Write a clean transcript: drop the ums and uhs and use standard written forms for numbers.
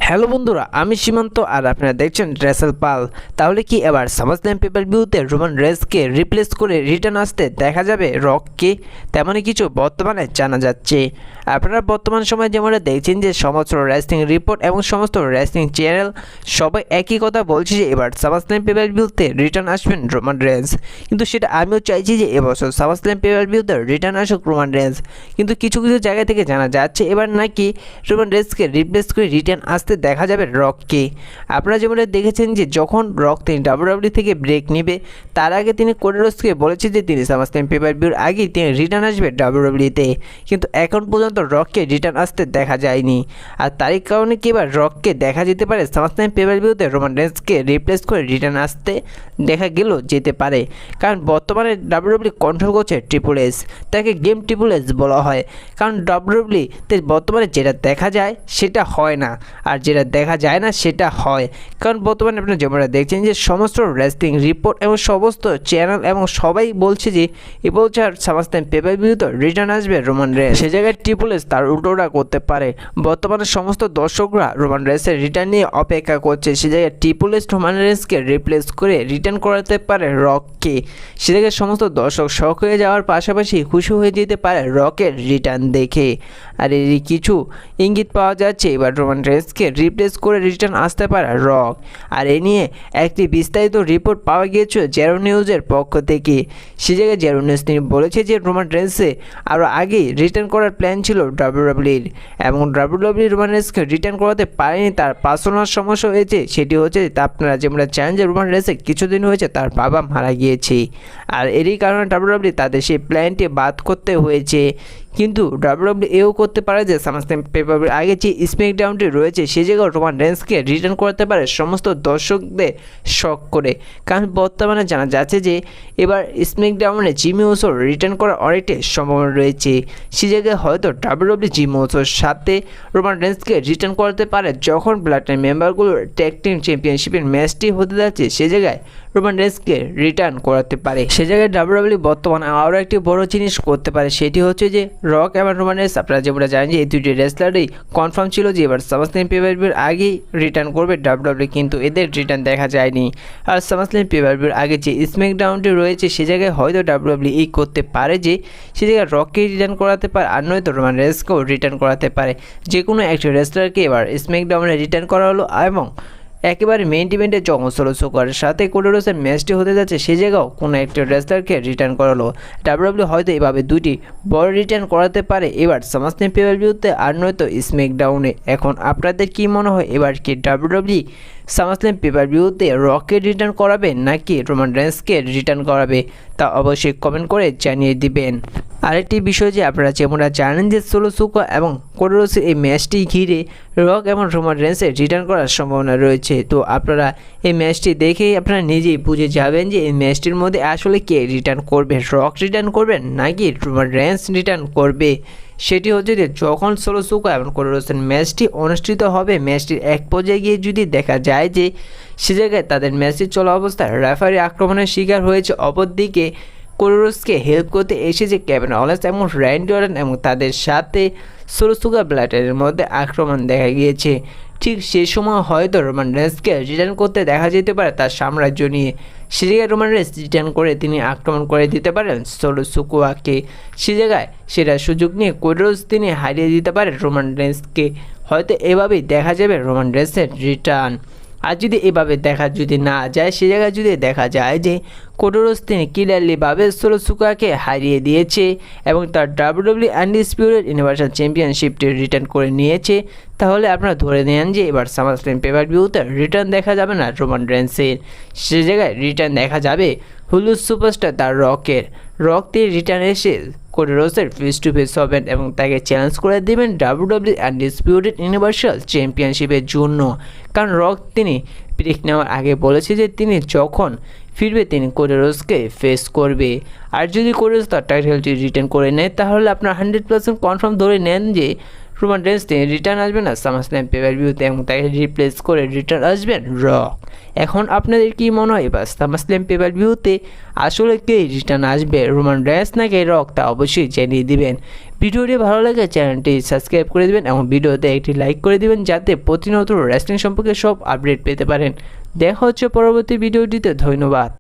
Hello বন্ধুরা, আমি সীমান্ত আর আপনারা দেখছেন রেসেল পাল। তাহলে কি এবার সামারস্ল্যাম পেপার ভিউতে রোমান রেন্সকে রিপ্লেস করে রিটার্ন আসতে দেখা যাবে রককে? তেমনই কিছু বর্তমানে জানা যাচ্ছে। আপনারা বর্তমান সময়ে যেমনটা দেখছেন যে সমস্ত রেসলিং রিপোর্ট এবং সমস্ত রেসলিং চ্যানেল সবাই একই কথা বলছে যে এবার সামারস্ল্যাম পেপার ভিউতে রিটার্ন আসবেন রোমান রেন্স। কিন্তু সেটা আমিও চাইছি যে এবছর সামারস্ল্যাম পেপার ভিউতে রিটার্ন আসুক রোমান রেন্স। কিন্তু কিছু কিছু জায়গা থেকে জানা যাচ্ছে এবার নাকি রোমান রেন্সকে রিপ্লেস করে রিটার্ন আসতে দেখা যাবে রককে। আপনারা যেমনটা দেখেছেন যে যখন রক তিনি ডাব্লিউডাব্লিউ থেকে ব্রেক নেবে তার আগে তিনি কোডি রোডসকে বলেছে যে তিনি সামারস্ল্যাম পেপার ভিউর আগেই তিনি রিটার্ন আসবে ডাব্লিউডাব্লিউতে। কিন্তু এখন পর্যন্ত রককে রিটার্ন আসতে দেখা যায়নি। আর তারই কারণে কি এবার রককে দেখা যেতে পারে সামারস্ল্যাম পেপার ভিউতে রোমান রেন্সকে রিপ্লেস করে রিটার্ন আসতে দেখা গেলেও যেতে পারে। কারণ বর্তমানে ডাব্লিউডাব্লিউ কন্ট্রোল করছে ট্রিপল এস, তাকে গেম ট্রিপল এস বলা হয়। কারণ ডাব্লিউডাব্লিউতে বর্তমানে যেটা দেখা যায় সেটা হয় না, আর যেটা দেখা যায় না সেটা হয়। কারণ বর্তমানে আপনারা যেমনটা দেখছেন যে সমস্ত রেসলিং রিপোর্ট এবং সমস্ত চ্যানেল এবং সবাই বলছে যে এবছর সামারস্ল্যাম পেপার ভিউতে রিটার্ন আসবে রোমান রেন্স। সে জায়গায় ট্রিপল এস তার উল্টোটা করতে পারে। বর্তমানে সমস্ত দর্শকরা রোমান রেন্সের রিটার্ন নিয়ে অপেক্ষা করছে। সে জায়গায় ট্রিপল এস রোমান রেন্সকে রিপ্লেস করে রিটার্ন করাতে পারে রককে। সে জায়গায় সমস্ত দর্শক শক হয়ে যাওয়ার পাশাপাশি খুশি হয়ে যেতে পারে রকের রিটার্ন দেখে। আর এরই কিছু ইঙ্গিত পাওয়া যাচ্ছে এবার রোমান রেন্সকে রিপ্লেস করে রিটার্ন আসতে পারে রক। আর এ নিয়ে একটি বিস্তারিত রিপোর্ট পাওয়া গিয়েছিল জেরো নিউজের পক্ষ থেকে। সে জায়গায় জেরো নিউজ তিনি বলেছে যে রোমান রেন্সে আরও আগেই রিটার্ন করার প্ল্যান ছিল ডাব্লিউডাব্লিউর, এবং ডাব্লিউডাব্লিউ রোমান রেন্সকে রিটার্ন করাতে পারেনি। তার পার্সোনাল সমস্যা হয়েছে, সেটি হচ্ছে আপনারা যেমন জানেন যে রোমান রেন্সের কিছুদিন হয়েছে তার বাবা মারা গিয়েছে। আর এরই কারণে ডাব্লিউডাব্লিউ তাদের সেই প্ল্যানটি বাদ করতে হয়েছে। কিন্তু ডাব্লিউডাব্লিউ এও করতে পারে যে সামারস্ল্যাম পেপার আগে যে স্ম্যাকডাউনটি রয়েছে সে জায়গায় রোমান রেন্সকে রিটার্ন করতে পারে সমস্ত দর্শকদের শক করে। কারণ বর্তমানে জানা যাচ্ছে যে এবার স্ম্যাকডাউনে জিমি ওসো রিটার্ন করার অনেকটাই সম্ভাবনা রয়েছে। সে জায়গায় হয়তো ডাব্লিউডাব্লিউ জিমি ওসোর সাথে রোমান রেন্সকে রিটার্ন করতে পারে যখন ব্লাডলাইন মেম্বারগুলোর ট্যাগ টিম চ্যাম্পিয়নশিপের ম্যাচটি হতে যাচ্ছে। সে জায়গায় রোমান রেন্সকে রিটার্ন করাতে পারে। সে জায়গায় ডাব্লিউডাব্লিউ বর্তমানে আরও একটি বড় জিনিস করতে পারে, সেটি হচ্ছে যে রক এবং রোমান রেন্স আপনারা যেটা জানেন যে এই দুটি রেসলারই কনফার্ম ছিল যে এবার সামারস্ল্যাম পেপার ভিউর আগেই রিটার্ন করবে ডাব্লিউডাব্লিউ, কিন্তু এদের রিটার্ন দেখা যায়নি। আর সামারস্ল্যাম পেপার ভিউর আগে যে স্ম্যাকডাউনটি রয়েছে সে জায়গায় হয়তো ডাব্লিউডাব্লিউ এই করতে পারে যে সে জায়গায় রককে রিটার্ন করাতে পারে, আর নয়তো রোমান রেন্সকেও রিটার্ন করাতে পারে। যে কোনো একটি রেসলারকে এবার স্ম্যাকডাউনে রিটার্ন করা হলো, এবং একেবারে মেইন ইভেন্টে যখন সোলো সোকারের সাথে কোডি রোডসের ম্যাচটি হতে যাচ্ছে সে জায়গাও কোনো একটা রেসলারকে রিটার্ন করালো। ডাব্লিউডাব্লিউ হয়তো এভাবে দুটি বড় রিটার্ন করাতে পারে এবার সামারস্ল্যাম পেপার ভিউতে, আর নয়তো স্ম্যাকডাউনে। এখন আপনাদের কি মনে হয় এবার কি ডাব্লিউডাব্লিউ সামারস্ল্যাম পেপার ভিউতে রককে রিটার্ন করাবে নাকি রোমান রেন্সকে রিটার্ন করাবে? তা অবশ্যই কমেন্ট করে জানিয়ে দিবেন। আরেকটি বিষয় যে আপনারা যেমনটা জানেন যে সোলো সোকা এবং কোডি রোডসের এই ম্যাচটি ঘিরে রক এবং রোমান রেন্সের রিটার্ন করার সম্ভাবনা রয়েছে। তো আপনারা এই ম্যাচটি দেখেই আপনারা নিজেই বুঝে যাবেন যে এই ম্যাচটির মধ্যে আসলে কে রিটার্ন করবে, রক রিটার্ন করবেন নাকি রোমান রেন্স রিটার্ন করবে। সেটি হচ্ছে যে যখন সোলো সোকা এবং কোডি রোডসের ম্যাচটি অনুষ্ঠিত হবে, ম্যাচটির এক পর্যায়ে গিয়ে যদি দেখা যায় যে সে জায়গায় তাদের ম্যাচটি চলা অবস্থায় রেফারি আক্রমণের শিকার হয়েছে, অপরদিকে কোডি রোডসকে হেল্প করতে এসেছে কেভিন ওলেন্স এবং র্যান্ডি অর্টন, এবং তাদের সাথে সোলো সোকা ব্ল্যাডলাইনের মধ্যে আক্রমণ দেখা গিয়েছে। ঠিক সেই সময় হয়তো রোমান রেন্সকে রিটার্ন করতে দেখা যেতে পারে তার সাম্রাজ্য নিয়ে। সে জায়গায় রোমান রেন্স রিটার্ন করে তিনি আক্রমণ করে দিতে পারেন সোলো সোকাকে। সে জায়গায় সেটা সুযোগ নিয়ে কোডি রোডস তিনি হারিয়ে দিতে পারে রোমান রেন্সকে। হয়তো এভাবেই দেখা যাবে রোমান রেন্সের রিটার্ন। আর যদি এভাবে দেখা যদি না যায়, সে জায়গায় যদি দেখা যায় যে কোডি রোডস তিনি ক্লিয়ারলিভাবে সোলো সোকাকে হারিয়ে দিয়েছে এবং তার ডাব্লিউডাব্লিউ আনডিসপিউটেড ইউনিভার্সাল চ্যাম্পিয়নশিপটি রিটার্ন করে নিয়েছে, তাহলে আপনারা ধরে নেন যে এবার সামারস্ল্যাম পেপার ভিউতে রিটার্ন দেখা যাবে না রোমান রেন্সের। সে জায়গায় রিটার্ন দেখা যাবে হুলুস সুপারস্টার তার রকের। রক তিনি রিটার্ন এসে কোডি রোডসের ফেস টু ফেস হবেন এবং তাকে চ্যালেঞ্জ করে দেবেন ডাব্লিউডাব্লিউ আনডিসপিউটেড ইউনিভার্সাল চ্যাম্পিয়নশিপের জন্য। কারণ রক তিনি ব্রেক নেওয়ার আগে বলেছে যে তিনি যখন ফিরবে তিনি কোডি রোডসকে ফেস করবে। আর যদি কোডি রোডস তার টাইটেলটি রিটার্ন করে নেয় তাহলে আপনার 100% কনফার্ম ধরে নেন যে রোমান রেন্স তিনি রিটার্ন আসবেন না সামারস্ল্যাম পেপার ভিউতে এবং তাকে রিপ্লেস করে রিটার্ন আসবেন রক। এখন আপনাদের কি মনে হয় এবার সামারস্ল্যাম পেপার ভিউতে আসলে কে রিটার্ন আসবে, রোমান রেন্স নাকি রক, তা অবশ্যই জানিয়ে দিবেন। ভিডিওটি ভালো লাগে চ্যানেলটি সাবস্ক্রাইব করে দিবেন এবং ভিডিওতে একটি লাইক করে দিবেন যাতে প্রতিনিয়ত রেসলিং সম্পর্কে সব আপডেট পেতে পারেন। দেখা হচ্ছে পরবর্তী ভিডিওটিতে, ধন্যবাদ।